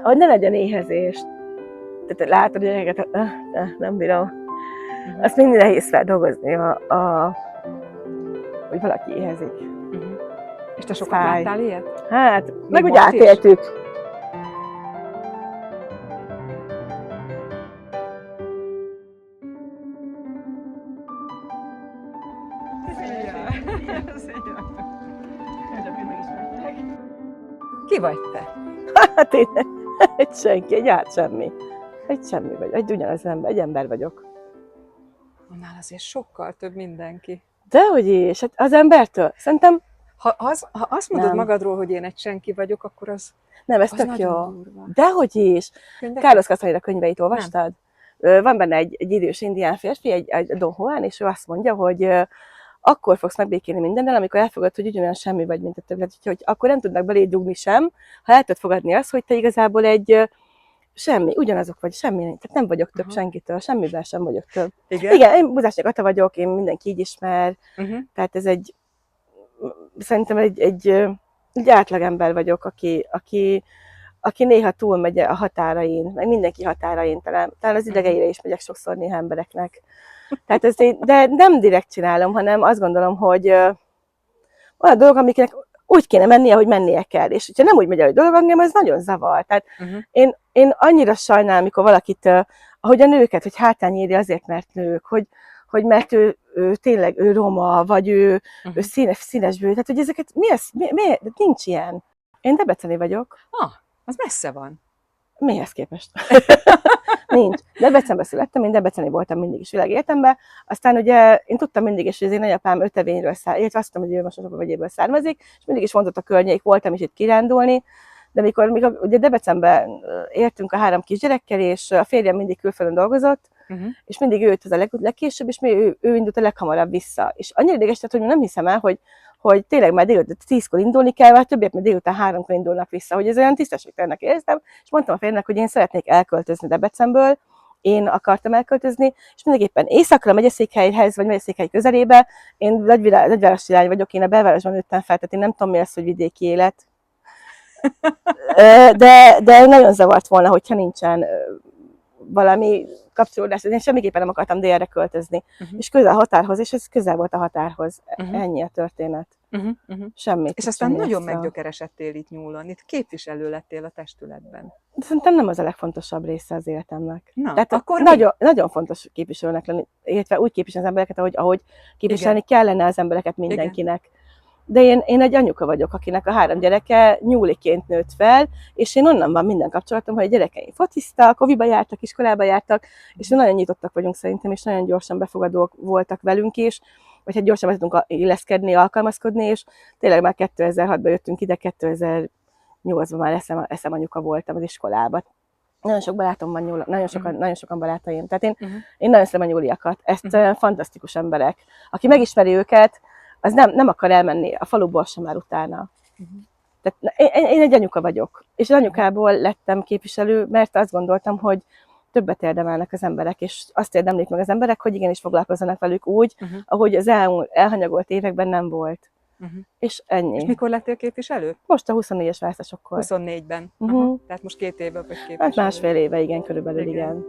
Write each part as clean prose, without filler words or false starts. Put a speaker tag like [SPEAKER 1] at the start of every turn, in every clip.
[SPEAKER 1] hogy ne legyen éhezés. Tehát látod, hogy gyerekeket, nem bírom. Azt mindig nehéz feldolgozni, hogy valaki éhezik.
[SPEAKER 2] És te sokat láttál ilyet?
[SPEAKER 1] Hát, meg úgy átéltük.
[SPEAKER 2] Ki vagy te?
[SPEAKER 1] Hát én egy senki, egy semmi. Egy semmi vagy, egy ugyanaz ember, egy ember vagyok.
[SPEAKER 2] Annál azért sokkal több mindenki.
[SPEAKER 1] Dehogy is, hát az embertől. Szerintem...
[SPEAKER 2] Ha azt mondod magadról, hogy én egy senki vagyok, akkor az
[SPEAKER 1] nem, ez
[SPEAKER 2] az
[SPEAKER 1] tök jó.
[SPEAKER 2] Durva.
[SPEAKER 1] Dehogy is. Carlos Castaneda könyveit olvastad? Nem. Van benne egy idős indián férfi, egy Don Juan, és ő azt mondja, hogy akkor fogsz megbékélni mindennel, amikor elfogadod, hogy ugyanolyan semmi vagy, mint a többlet. Úgyhogy akkor nem tudnak beléd dugni sem, ha el tudod fogadni azt, hogy te igazából egy semmi, ugyanazok vagy, semmi, tehát nem vagyok több senkitől, semmivel sem vagyok több. Igen, én Buzási Kata vagyok, én mindenki így ismer, tehát ez szerintem egy átlagember vagyok, aki néha túlmegy a határain, meg mindenki határain, talán az idegeire is megyek sokszor néha embereknek. Tehát de nem direkt csinálom, hanem azt gondolom, hogy olyan dolgok, amiknek úgy kéne mennie, hogy mennie kell. És ha nem úgy megy a dolog, engem ez nagyon zavar. Tehát én annyira sajnálom, amikor valakit, ahogy a nőket, hogy hátán írja azért, mert nők, hogy mert ő tényleg ő roma, vagy ő színesbőr. Tehát, hogy ezeket miért? Nincs ilyen. Én debreceni vagyok.
[SPEAKER 2] Az messze van.
[SPEAKER 1] Mihez képest? Nincs. Debrecenben születtem, én debreceni voltam mindig is világéletemben. Aztán ugye én tudtam mindig is, hogy az én nagyapám Ötevényről származik, azt tudtam, hogy ő most vegyéből származik, és mindig is vonzott a környék, voltam is itt kirándulni. De mikor ugye Debrecenben éltünk a 3 kisgyerekkel, és a férjem mindig külföldön dolgozott, és mindig ő jött az a legkésőbb, és ő indult a leghamarabb vissza. És annyira ideges lett, hogy nem hiszem el, hogy tényleg már délután 10-kor indulni kell, vagy többiek már délután 3-kor indulnak vissza, hogy ez olyan tisztességtelennek érzem, és mondtam a férjemnek, hogy én szeretnék elköltözni Debrecenből, én akartam elköltözni, és mindenképpen északra, megyeszékhelyhez, vagy megyeszékhely közelébe, én nagyvárosi lány vagyok, én a belvárosban nőttem fel, tehát én nem tudom, mi az, hogy vidéki élet. De nagyon zavart volna, hogyha nincsen valami kapcsolódás. Én semmiképpen nem akartam délre költözni. És közel a határhoz, és ez közel volt a határhoz. Ennyi a történet. Semmit.
[SPEAKER 2] És aztán nagyon meggyökeresedtél itt Nyúlon. Itt képviselő lettél a testületben.
[SPEAKER 1] Szerintem nem az a legfontosabb része az életemnek.
[SPEAKER 2] Tehát akkor
[SPEAKER 1] nagyon fontos képviselőnek lenni, illetve úgy képviselni az embereket, ahogy képviselni kellene az embereket mindenkinek. De én egy anyuka vagyok, akinek a 3 gyereke nyúliként nőtt fel, és én onnan van minden kapcsolatom, hogy a gyerekeim fociztak, oviba jártak, iskolába jártak, és mi nagyon nyitottak vagyunk szerintem, és nagyon gyorsan befogadók voltak velünk is, vagy hát gyorsan tudunk illeszkedni, alkalmazkodni, és tényleg már 2006-ban jöttünk ide, 2008-ban már eszem anyuka voltam az iskolában. Nagyon sok barátom van Nyúlon, nagyon sokan barátaim. Tehát én nagyon szeretem a nyúliakat, ezt fantasztikus emberek. Aki megismeri őket, az nem akar elmenni a faluból sem már utána. Tehát én egy anyuka vagyok, és az anyukából lettem képviselő, mert azt gondoltam, hogy többet érdemelnek az emberek, és azt érdemlik meg az emberek, hogy igenis foglalkozzanak velük úgy, ahogy az elhanyagolt években nem volt. És ennyi.
[SPEAKER 2] És mikor lettél képviselő?
[SPEAKER 1] Most a 24-es választásokkor.
[SPEAKER 2] 24-ben. Tehát most 2 éve vagy képviselő.
[SPEAKER 1] Hát másfél éve, igen, körülbelül igen.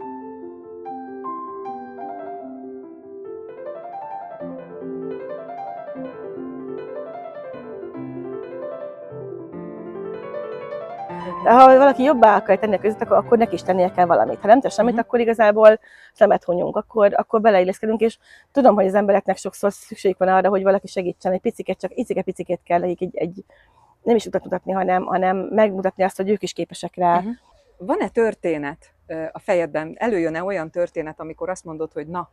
[SPEAKER 1] De ha valaki jobbá akar tenni a között, akkor neki is tennie kell valamit. Ha nem tesz semmit, akkor igazából szemet hunyunk, akkor beleilleszkedünk, és tudom, hogy az embereknek sokszor szükségük van arra, hogy valaki segítsen, egy picit, csak icike-picikét kell nekik nem is utat mutatni, hanem megmutatni azt, hogy ők is képesek rá.
[SPEAKER 2] Van-e történet a fejedben, előjön-e olyan történet, amikor azt mondod, hogy na,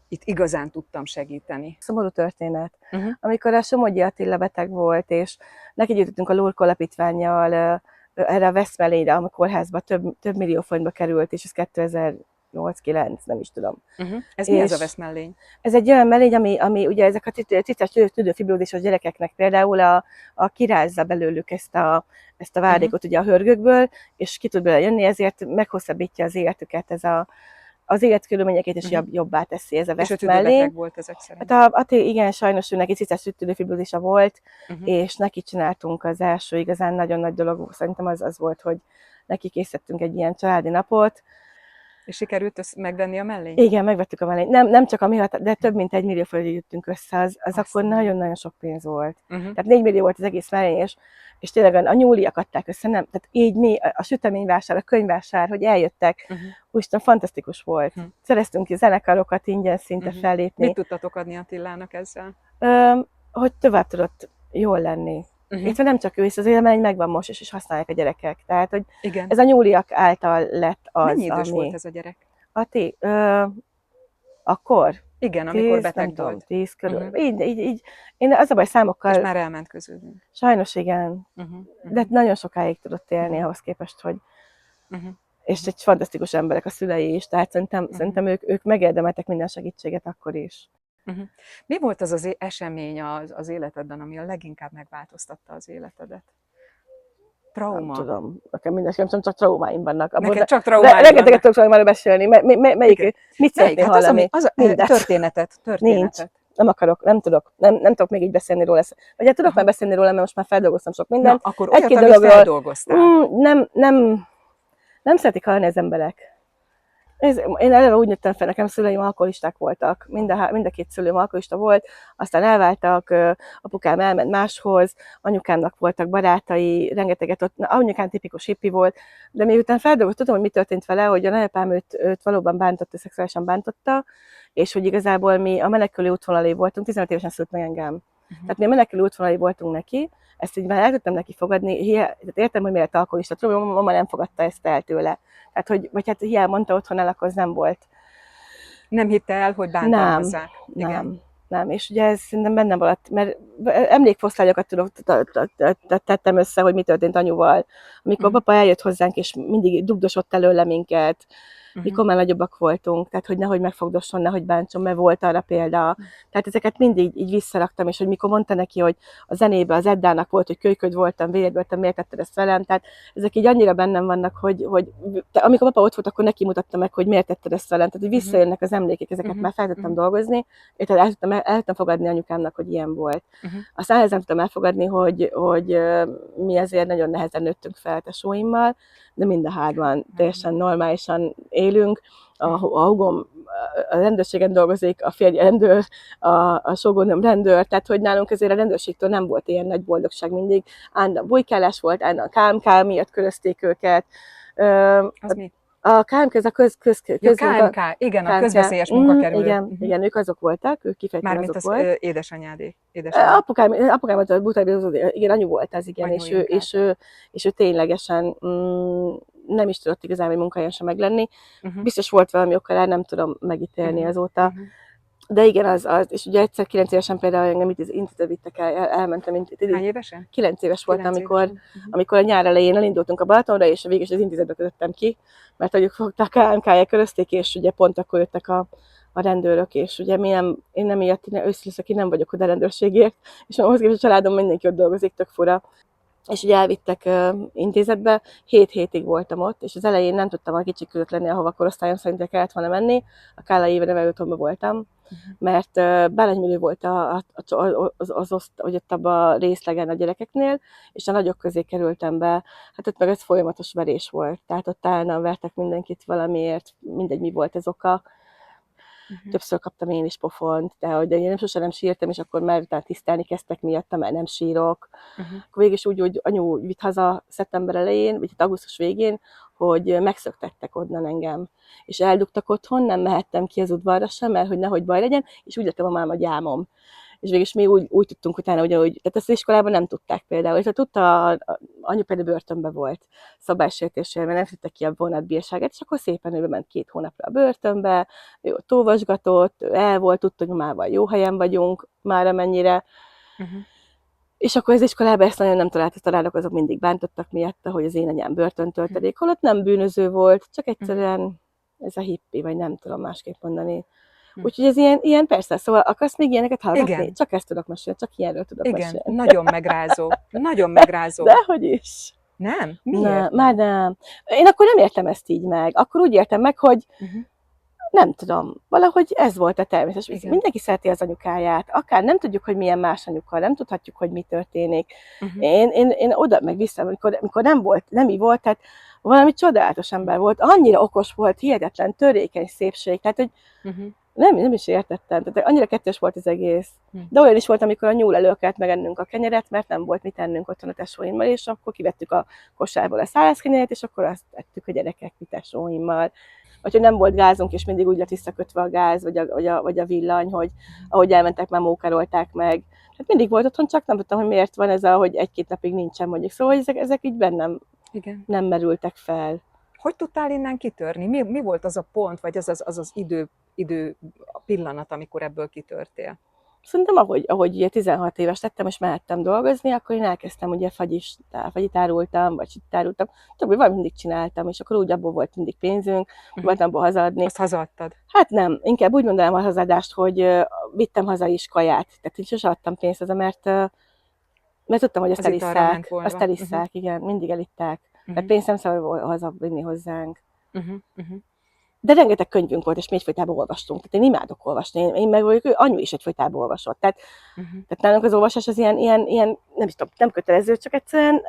[SPEAKER 2] itt igazán tudtam segíteni?
[SPEAKER 1] Szomorú történet. Amikor a Somogyi Attila beteg volt, és neki gyűjtöttünk a Lurk Alapítvánnyal erre a Veszmelényre, a kórházba több millió forintba került, és ez 2008-9, nem is tudom.
[SPEAKER 2] Ez mi ez a Veszmellény?
[SPEAKER 1] Ez egy olyan mellény, ami ugye ezek a tisztás tüdőfibrózis gyerekeknek például kirázza belőlük ezt a várdékot ugye a hörgökből, és ki tud belőle jönni, ezért meghosszabbítja az életüket, az életkörülményeket is jobbá teszi ez a Veszmellény.
[SPEAKER 2] És ő tüdőbeteg volt ezek szerint?
[SPEAKER 1] Hát igen, sajnos ő neki tisztás tüdőfibrózisa volt, és neki csináltunk az első igazán nagyon nagy dolog, szerintem az volt, hogy neki készítettünk egy ilyen családi napot.
[SPEAKER 2] És sikerült megvenni a mellényt?
[SPEAKER 1] Igen, megvettük a mellényt. Nem csak a mi de több mint 1 millió fölé jöttünk össze, az akkor
[SPEAKER 2] mondom.
[SPEAKER 1] nagyon-nagyon sok pénz volt. Tehát 4 millió volt az egész mellény, és tényleg a nyúliak adták össze, nem? Tehát így mi, a süteményvásár, a könyvvásár, hogy eljöttek, úristen, fantasztikus volt. Szereztünk ki zenekarokat ingyen szinte fellépni.
[SPEAKER 2] Mit tudtatok adni Attilának ezzel?
[SPEAKER 1] Hogy tovább tudott jól lenni. Illetve nem csak ő, hisz az élmény megvan most, és használják a gyerekek. Tehát, hogy
[SPEAKER 2] igen.
[SPEAKER 1] Ez a nyúliak által lett az,
[SPEAKER 2] mennyi idős volt ez a gyerek?
[SPEAKER 1] Akkor?
[SPEAKER 2] Igen, amikor beteg volt.
[SPEAKER 1] 10 körül. Így. Én az a baj számokkal...
[SPEAKER 2] És már elment közülünk.
[SPEAKER 1] Sajnos igen. De nagyon sokáig tudott élni ahhoz képest, hogy... És egy fantasztikus emberek a szülei is, tehát szerintem ők megérdemeltek minden segítséget akkor is.
[SPEAKER 2] Mi volt az esemény az életedben, ami a leginkább megváltoztatta az életedet? Trauma?
[SPEAKER 1] Nem tudom, nekem csak traumáim vannak.
[SPEAKER 2] Neked csak traumáim vannak.
[SPEAKER 1] Rengeteget tudok traumáról beszélni. Mit szeretnél hallani?
[SPEAKER 2] Történetet.
[SPEAKER 1] Nincs. Nem tudok még így beszélni róla. Vagy hát tudok már beszélni róla, mert most már feldolgoztam sok mindent.
[SPEAKER 2] Na, akkor olyat, amit feldolgoztál.
[SPEAKER 1] Nem szeretik hallani az emberek. Én eleve úgy nőttem fel, nekem szüleim alkoholisták voltak, mind a két szülőm alkoholista volt, aztán elváltak, apukám elment máshoz, anyukámnak voltak barátai, rengeteget ott, anyukám tipikus hippi volt, de miután feldolgoztam, tudom, hogy mi történt vele, hogy a nagyapám őt valóban bántotta, szexuálisan bántotta, és hogy igazából mi a menekülő útvonalai voltunk, 15 évesen szült meg engem. Tehát mi a menekülő útvonalai voltunk neki, ezt így már el tudtam neki fogadni, tehát értem, hogy miért alkoholista, tudom, hogy mama nem fogadta ezt el tőle. Tehát, vagy hát hiába mondta otthon el, akkor az nem volt.
[SPEAKER 2] Nem hitte el, hogy bántalmazzák.
[SPEAKER 1] Nem. És ugye ez szerintem bennem volt, mert emlékfoszlányokat tettem össze, hogy mi történt anyuval. Amikor papa eljött hozzánk, és mindig dugdosott előle minket, mikor már nagyobbak voltunk, tehát hogy nehogy megfogdosson, nehogy bántson, mert volt arra példa. Tehát ezeket mindig így visszaraktam, és hogy mikor mondta neki, hogy a zenében az Eddának volt, hogy kölyköd voltam, véred voltam, miért tetted ezt velem, tehát ezek így annyira bennem vannak, hogy amikor papa ott volt, akkor neki mutatta meg, hogy miért tetted ezt velem, tehát hogy visszajönnek az emlékek, ezeket már fel tudtam dolgozni, és el tudtam fogadni anyukámnak, hogy ilyen volt. Aztán ehhez nem tudtam elfogadni, hogy mi ezért nagyon nehezen nőttünk fel tesóimmal, de mind a hárman teljesen normálisan élünk. A húgom a rendőrségen dolgozik, a férje rendőr, a sógornőm rendőr, tehát hogy nálunk azért a rendőrségtől nem volt ilyen nagy boldogság mindig. Állandóan bujkálás volt, állandóan KMK miatt körözték őket.
[SPEAKER 2] Az mi?
[SPEAKER 1] A KMK, ez a
[SPEAKER 2] KMK, igen, a közveszélyes munkakerülő.
[SPEAKER 1] Igen, ők azok voltak, ők kifejezetten azok volt.
[SPEAKER 2] Mármint az édesanyádé.
[SPEAKER 1] Apukám volt a igen, anyu volt ez, igen, és ő ténylegesen nem is tudott igazán egy munkahelyen sem meglenni. Biztos volt valami okkal, nem tudom megítélni azóta. De igen, és ugye egyszer 9 évesen például engem intézetbe vittek el, elmentem intézetbe.
[SPEAKER 2] Hány évesen?
[SPEAKER 1] 9 éves voltam, amikor a nyár elején elindultunk a Balatonra, és végül is az intézetbe kötöttem ki, mert ahogy fogták, KMK-jel körözték, és ugye pont akkor jöttek a rendőrök, és ugye én nem ilyet, őszintén nem vagyok oda rendőrségért, és ahhoz képest a családom mindenki ott dolgozik, tök fura. És ugye elvittek intézetbe, 7 hétig voltam ott, és az elején nem tudtam a kicsik között lenni, ahova korosztályom szerint kellett volna menni. A Kállai éve nevelőotthonban voltam, mert belegymilő volt hogy ott abban a részlegen a gyerekeknél, és a nagyok közé kerültem be. Hát ott meg ez folyamatos verés volt, tehát ott állandóan vertek mindenkit valamiért, mindegy, mi volt ez oka. Többször kaptam én is pofont, de hogy én sosem nem sírtam, és akkor már utána tisztelni kezdtek miattam, mert nem sírok. Akkor végig is úgy anyu vitt haza szeptember elején, vagy augusztus végén, hogy megszöktettek onnan engem. És eldugtak otthon, nem mehettem ki az udvarra sem, mert hogy nehogy baj legyen, és úgy lettem a máma gyámom. És végülis mi úgy tudtunk utána, hogy tehát ezt az iskolában nem tudták például. És tudta, anyu például börtönben volt szabálysértésére, mert nem fizettek ki a vonatbírságát, és akkor szépen ő ment 2 hónapra a börtönbe, ő ott olvasgatott, ő el volt, tudta, hogy mával jó helyen vagyunk, már amennyire. És akkor az iskolában ezt nagyon nem találtak, azok mindig bántottak miatta, hogy az én anyám börtönt töltelék, holott nem bűnöző volt, csak egyszerűen ez a hippi, vagy nem tudom másképp mondani. Úgyhogy ez ilyen persze, szóval akarsz még ilyeneket hallgatni?
[SPEAKER 2] Igen.
[SPEAKER 1] Csak ezt tudok mesélni, csak ilyenről tudok mesélni.
[SPEAKER 2] Igen, nagyon megrázó. Nagyon megrázó.
[SPEAKER 1] Dehogy is.
[SPEAKER 2] Nem? Miért?
[SPEAKER 1] Már nem. Én akkor nem értem ezt így meg. Akkor úgy értem meg, hogy nem tudom, valahogy ez volt a természetes. Mindenki szereti az anyukáját, akár nem tudjuk, hogy milyen más anyukkal, nem tudhatjuk, hogy mi történik. Én oda meg vissza, amikor nem így volt, tehát valami csodálatos ember volt, annyira okos volt, hihetetlen, törékeny szépség, tehát hogy nem is értettem, tehát annyira kettős volt az egész. De olyan is volt, amikor a nyúl elő kellett megennünk a kenyeret, mert nem volt mit ennünk otthon a tesóimmal, és akkor kivettük a kosárból a száraz kenyeret, és akkor azt tettük a gyerekek mi tesóimmal. Vagy hogy nem volt gázunk, és mindig úgy lett visszakötve a gáz, vagy a villany, hogy ahogy elmentek, már mókárolták meg. Hát mindig volt otthon, csak nem tudtam, hogy miért van ez, hogy egy-két napig nincsen mondjuk. Szóval ezek így bennem nem merültek fel.
[SPEAKER 2] Hogy tudtál innen kitörni? Mi volt az a pont, vagy az idő pillanat, amikor ebből kitörtél?
[SPEAKER 1] Szerintem, ahogy ugye 16 éves lettem, és mehettem dolgozni, akkor én elkezdtem ugye fagyit árultam, vagy itt árultam, többé valamit mindig csináltam, és akkor úgy abból volt mindig pénzünk, voltam abból hazaadni.
[SPEAKER 2] Azt hazaadtad?
[SPEAKER 1] Hát nem, inkább úgy mondanám a hazaadást, hogy vittem haza is kaját. Tehát én sose adtam pénzt haza, mert tudtam, hogy azt elisszák. Azt elisszák, igen, mindig elitták. Tehát pénzt nem szabad hazavinni hozzánk. De rengeteg könyvünk volt, és mi egyfolytában olvastunk. Tehát én imádok olvasni. Én meg vagyok, anyu is egyfolytában olvasott. Tehát nálunk az olvasás az ilyen nem is tudom, nem kötelező, csak egyszerűen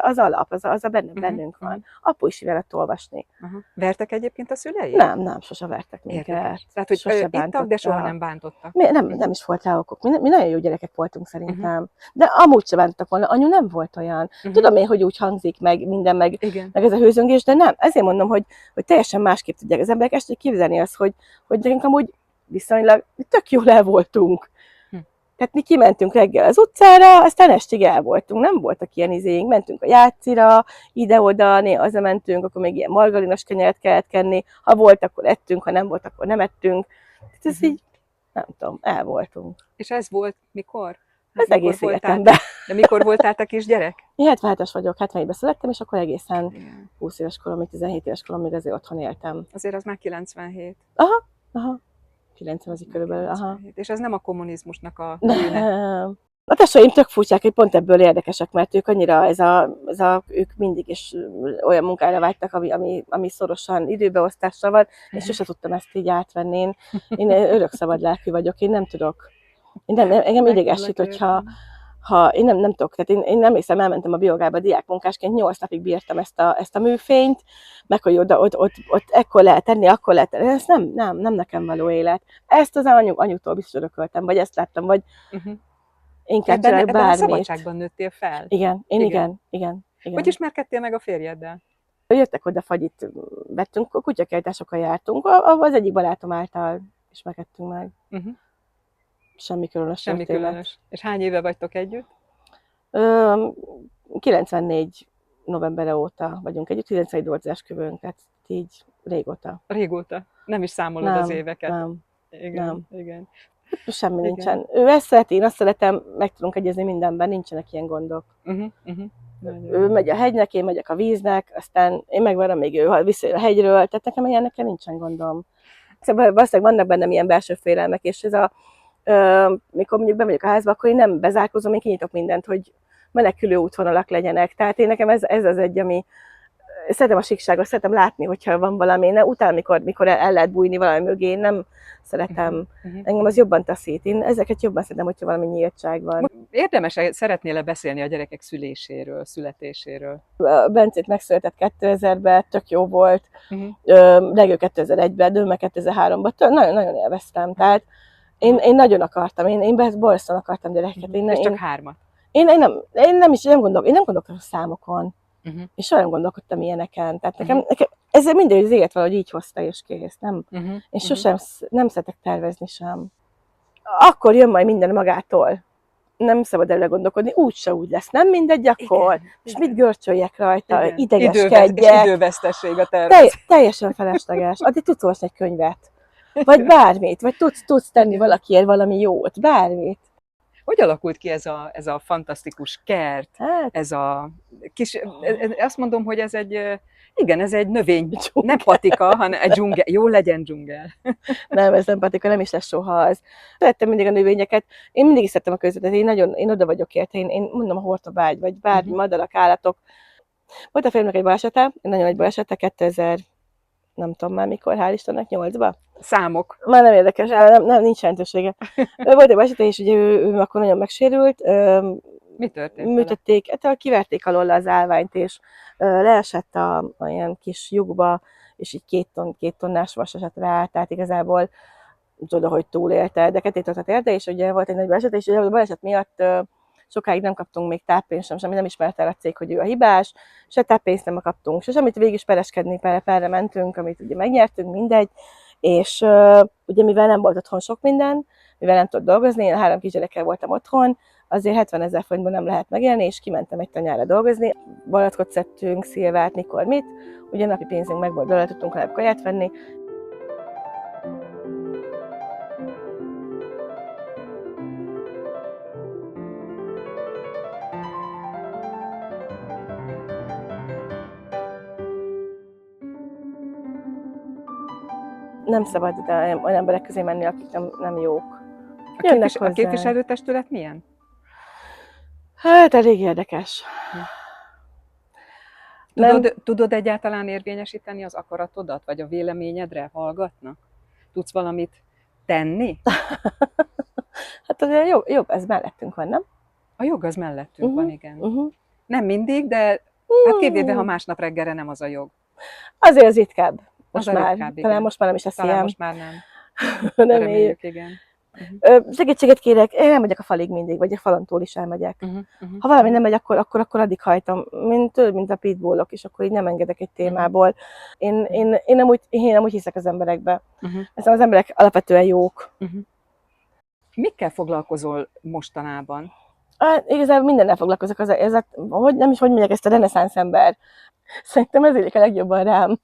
[SPEAKER 1] az alap, az a bennünk van. Apu is velett olvasni.
[SPEAKER 2] Vertek egyébként a szülei?
[SPEAKER 1] Nem, sose vertek minket.
[SPEAKER 2] Tehát, hogy ittak, de soha nem bántottak.
[SPEAKER 1] Nem is volt rá okok. Mi nagyon jó gyerekek voltunk szerintem. De amúgy se bántottak volna. Anyu nem volt olyan. Tudom én, hogy úgy hangzik meg minden, meg ez a hőzöngés, de nem. Ezért mondom, hogy teljesen másképp tudják az emberek este képzelni azt, hogy nekünk amúgy viszonylag tök jól el voltunk. Tehát mi kimentünk reggel az utcára, aztán estig el voltunk, nem voltak ilyen izéink, mentünk a játszira, ide-oda, néha hazamentünk, akkor még ilyen margarinos kenyeret kellett kenni, ha volt, akkor ettünk, ha nem volt, akkor nem ettünk. Tehát ez így, nem tudom, el voltunk.
[SPEAKER 2] És ez volt mikor?
[SPEAKER 1] Az egész életemben.
[SPEAKER 2] De mikor voltál te kisgyerek?
[SPEAKER 1] Én 77-es vagyok, 77-ben születtem, és akkor egészen 20 éves koromig, 17 éves koromig azért otthon éltem.
[SPEAKER 2] Azért az már 97.
[SPEAKER 1] Aha. 90 körülbelül, aha.
[SPEAKER 2] És ez nem a kommunizmusnak a bűne?
[SPEAKER 1] A tesóim tök furcsák, hogy pont ebből érdekesek, mert ők annyira ők mindig is olyan munkára vágytak, ami szorosan időbeosztással van, és sose tudtam ezt így átvenni. Én örök szabad lelkű vagyok, én nem tudok. Engem idegesít, hogyha én nem tudok, tehát én emlékszem, elmentem a biogába diákmunkásként, 8 napig bírtam ezt a műfényt, meg hogy ott ekkor lehet tenni, akkor lehet tenni, ez nem nekem való élet. Ezt az anyutól biztos örököltem, vagy ezt láttam, vagy inkább csinálok bármit.
[SPEAKER 2] Ebben a szabadságban nőttél fel?
[SPEAKER 1] Igen.
[SPEAKER 2] Hogy ismerkedtél meg a férjeddel?
[SPEAKER 1] Jöttek oda, fagyit vettünk, kutyakiállításokkal jártunk, az egyik barátom által ismerkedtünk meg. Semmi különös.
[SPEAKER 2] Semmi különös. És hány éve vagytok együtt?
[SPEAKER 1] 94 novembere óta vagyunk együtt, 91 volt az esküvőnk, tehát így régóta.
[SPEAKER 2] Régóta? Nem is számolod az éveket?
[SPEAKER 1] Nem.
[SPEAKER 2] Igen.
[SPEAKER 1] Semmi nincsen. Ő ezt szereti, én azt szeretem, meg tudunk egyezni mindenben, nincsenek ilyen gondok. Ő megy a hegynek, én megyek a víznek, aztán én megvárom, még ő visszajön a hegyről, tehát nekem ilyenekkel nincsen gondom. Szóval valószínűleg vannak bennem ilyen belső félelmek, és ez mikor mondjuk bemegyek a házba, akkor én nem bezárkozom, én kinyitok mindent, hogy menekülő útvonalak legyenek. Tehát én nekem ez az egy, ami szeretem a síkságot, szeretem látni, hogyha van valami. Utána, mikor el lehet bújni valami mögé, én nem szeretem. Engem az jobban taszít. Én ezeket jobban szeretem, hogyha valami nyíltság van.
[SPEAKER 2] Érdemes, szeretnél-e beszélni a gyerekek szüléséről, születéséről?
[SPEAKER 1] Bencét megszületett 2000-ben, tök jó volt. Legő 2001-ben, Dőme 2003-ban, nagyon élveztem. Tehát én nagyon akartam, én borzasztóan akartam gyerekeket.
[SPEAKER 2] És csak 3.
[SPEAKER 1] Én nem gondolkodtam a számokon. És soha nem gondolkodtam ilyeneken. Tehát nekem ez mindegy, az élet valahogy így hozta, és kész. És sosem nem szeretek tervezni sem. Akkor jön majd minden magától. Nem szabad erre gondolkodni, úgyse úgy lesz. Nem mindegy, akkor. És mit görcsöljek rajta, idegeskedjek.
[SPEAKER 2] Idővesztesség a tervez.
[SPEAKER 1] Teljesen felesleges. Addig tudsz olvasni egy könyvet. Vagy bármit. Vagy tudsz tenni valakiért valami jót. Bármit.
[SPEAKER 2] Hogy alakult ki ez a fantasztikus kert, ez a kis, azt mondom, hogy ez egy növény, nem patika, hanem egy dzsungel, jó legyen dzsungel.
[SPEAKER 1] Nem, ez nem patika, nem is lesz soha az. Szerettem mindig a növényeket, én mindig is szerettem a közvetet, én oda vagyok érte, én mondom a hortobágy, vagy bármi, madarak, állatok. Volt a filmnek egy balesete, egy nagyon nagy balesete, 2000, nem tudom már mikor, hál' Istennek, 8-ba.
[SPEAKER 2] Számok.
[SPEAKER 1] Már nem érdekes, nincs jelentősége. Volt egy balesete, és ugye ő akkor nagyon megsérült,
[SPEAKER 2] Mi történt
[SPEAKER 1] műtötték, kiverték alól az állványt, és leesett a ilyen kis lyukba, és így 2 tonnás vas esett rá, tehát igazából csoda, hogy túlélte, de ketté érte, és ugye volt egy nagy baleset, és ugye a baleset miatt sokáig nem kaptunk még táppénzt sem, semmit nem ismerte el a cég, hogy ő a hibás, se táppénzt nem kaptunk, se semmit, végig is pereskedni, perre mentünk, amit ugye megnyertünk, mindegy, és ugye mivel nem volt otthon sok minden, mivel nem tudott dolgozni, én 3 kisgyerekkel voltam otthon, azért 70 000 forintban nem lehet megélni, és kimentem egy tanyára dolgozni. Balackot szedtünk, szilvát, mikor mit, ugye napi pénzünk meg volt, belőle tudtunk legalább kaját venni. Nem szabad olyan emberek közé menni, akik nem jók.
[SPEAKER 2] A képviselőtestület milyen?
[SPEAKER 1] Hát elég érdekes.
[SPEAKER 2] Tudod egyáltalán érvényesíteni az akaratodat, vagy a véleményedre hallgatnak? Tudsz valamit tenni?
[SPEAKER 1] Hát azért jobb, ez mellettünk van, nem?
[SPEAKER 2] A jog az mellettünk van, igen. Nem mindig, de hát képzeld, ha másnap reggelre nem az a jog.
[SPEAKER 1] Azért az ritkább.
[SPEAKER 2] Most már, ritkább,
[SPEAKER 1] talán most már nem is lesz
[SPEAKER 2] talán
[SPEAKER 1] ilyen.
[SPEAKER 2] Most már nem.
[SPEAKER 1] Reméljük,
[SPEAKER 2] igen.
[SPEAKER 1] Segítséget kérek, én elmegyek a falig mindig, vagy a falon túl is elmegyek. Ha valami nem megy, akkor addig hajtom, mint a pitbullok, és akkor így nem engedek egy témából. Én amúgy hiszek az emberekbe. Ezzel az emberek alapvetően jók.
[SPEAKER 2] Mikkel foglalkozol mostanában?
[SPEAKER 1] Igazából mindennel foglalkozok, hogy mondják ezt a reneszánsz ember. Szerintem ez élik a legjobban rám.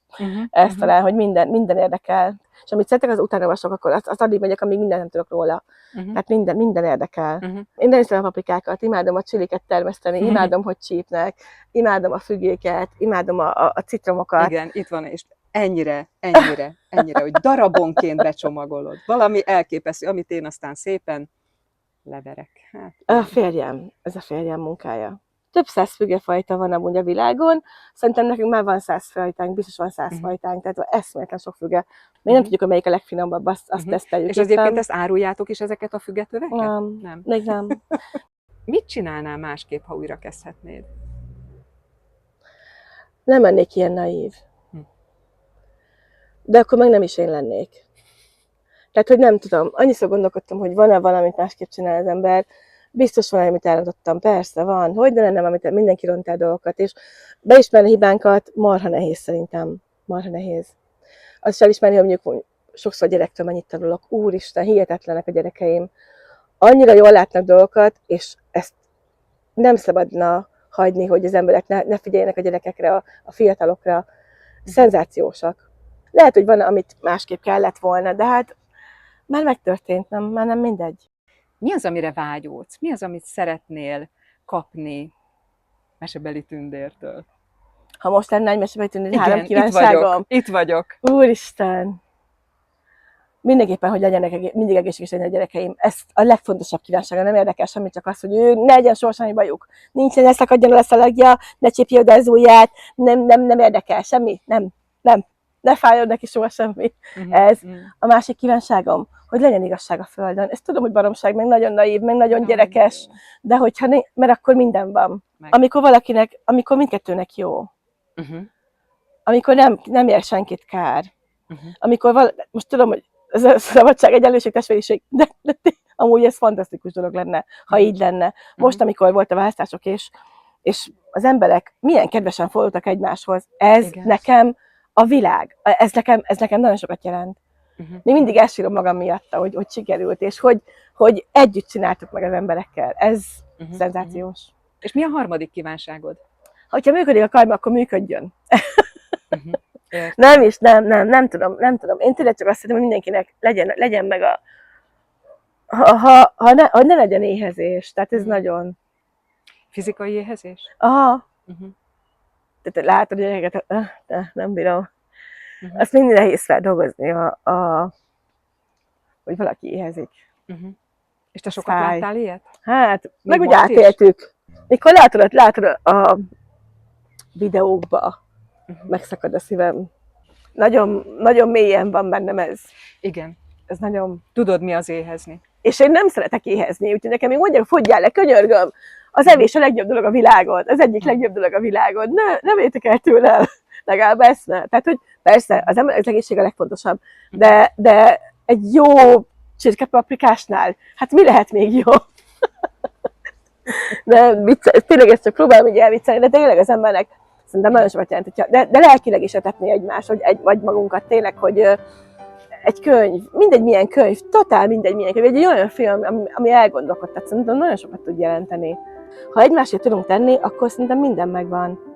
[SPEAKER 1] Ezt talán, hogy minden érdekel. És amit szeretek, az utána olvasok, akkor azt addig megyek, amíg mindent nem tudok róla. Tehát minden érdekel. Én nem hiszem a paprikákat, imádom a csiliket termeszteni, imádom, hogy csípnek, imádom a fügéket, imádom a citromokat.
[SPEAKER 2] Igen, itt van, és ennyire, hogy darabonként becsomagolod. Valami elképesztő, amit én aztán szépen leverek. Hát,
[SPEAKER 1] ez a férjem munkája. Több 100 fügefajta van amúgy a világon, szerintem nekünk már van 100 fajtánk, biztos van 100 fajtánk, tehát eszméletlen sok füge. Még nem tudjuk, hogy melyik a legfinomabb, azt teszteljük.
[SPEAKER 2] És egyébként ezt áruljátok is, ezeket a fügetöveket?
[SPEAKER 1] Nem. Még nem.
[SPEAKER 2] Mit csinálnál másképp, ha újra kezdhetnéd?
[SPEAKER 1] Nem lennék ilyen naív. De akkor meg nem is én lennék. Tehát, hogy nem tudom, annyiszor gondolkodtam, hogy van-e valamit másképp csinál az ember. Biztos van, amit elrontottam, persze van. Hogy ne lenne, amit mindenki ront el dolgokat, és beismerni hibánkat marha nehéz szerintem. Marha nehéz. Azt is elismerni, hogy mondjuk sokszor gyerektől mennyit tanulok. Úristen, hihetetlenek a gyerekeim. Annyira jól látnak dolgokat, és ezt nem szabadna hagyni, hogy az emberek ne figyeljenek a gyerekekre, a fiatalokra. Szenzációsak. Lehet, hogy van, amit másképp kellett volna, de hát már megtörtént, már nem mindegy.
[SPEAKER 2] Mi az, amire vágyódsz? Mi az, amit szeretnél kapni Mesebeli Tündértől?
[SPEAKER 1] Ha most lenne egy Mesebeli Tündér, 3 kívánságom.
[SPEAKER 2] Itt vagyok.
[SPEAKER 1] Úristen! Mindenképpen, hogy legyenek mindig egészségesek a gyerekeim. Ez a legfontosabb kívánsága, nem érdekel semmi, csak az, hogy ő ne legyen soha semmi bajuk. Nincsen, ne szakadjon el a szalagja, ne csípje oda az ujját, nem érdekel semmi, nem. Ne fájjon neki soha semmi. Ez a másik kívánságom, hogy legyen igazság a földön. Ezt tudom, hogy baromság, meg nagyon naív, meg nagyon gyerekes, de hogyha mert akkor minden van. Amikor mindkettőnek jó. Amikor nem ér senkit kár. Amikor most tudom, hogy ez a szabadság, egyenlőség, testvériség, de amúgy ez fantasztikus dolog lenne, ha így lenne. Most, amikor volt a választások, és az emberek milyen kedvesen fordultak egymáshoz, ez nekem a világ. Ez nekem nagyon sokat jelent. Még mindig elsírom magam miatta, hogy sikerült, és hogy együtt csináltuk meg az emberekkel. Ez szenzációs.
[SPEAKER 2] És mi a harmadik kívánságod?
[SPEAKER 1] Ha működik a karma, akkor működjön. Nem tudom. Én tényleg csak azt szeretném, hogy mindenkinek legyen meg hogy ne legyen éhezés. Tehát ez nagyon...
[SPEAKER 2] Fizikai éhezés?
[SPEAKER 1] Aha. Tehát látod, hogy nem bírom. Azt mindig nehéz feldolgozni, hogy valaki éhezik.
[SPEAKER 2] És te sokat láttál ilyet?
[SPEAKER 1] Hát, meg úgy átéltük. Mikor látod a videókba, megszakad a szívem. Nagyon, nagyon mélyen van bennem ez.
[SPEAKER 2] Igen.
[SPEAKER 1] Ez nagyon...
[SPEAKER 2] Tudod, mi az éhezni?
[SPEAKER 1] És én nem szeretek éhezni, úgyhogy nekem még mondják, fogyjál le, könyörgöm. Az evés a legjobb dolog a világon, az egyik legjobb dolog a világon. Ne vétek el tőlem, legalább ezt ne. Tehát, hogy persze, az egészség a legfontosabb, de egy jó csirkepaprikásnál, hát mi lehet még jó? Tényleg ezt csak próbálom így elviccelni, de tényleg az embernek szerintem nagyon sokat jelent, de lelkileg is etetni egymást, vagy magunkat tényleg, hogy egy könyv, mindegy milyen könyv, totál mindegy milyen könyv, egy olyan film, ami elgondolkodtat, szerintem nagyon sokat tud jelenteni. Ha egymásért tudunk tenni, akkor szerintem minden megvan.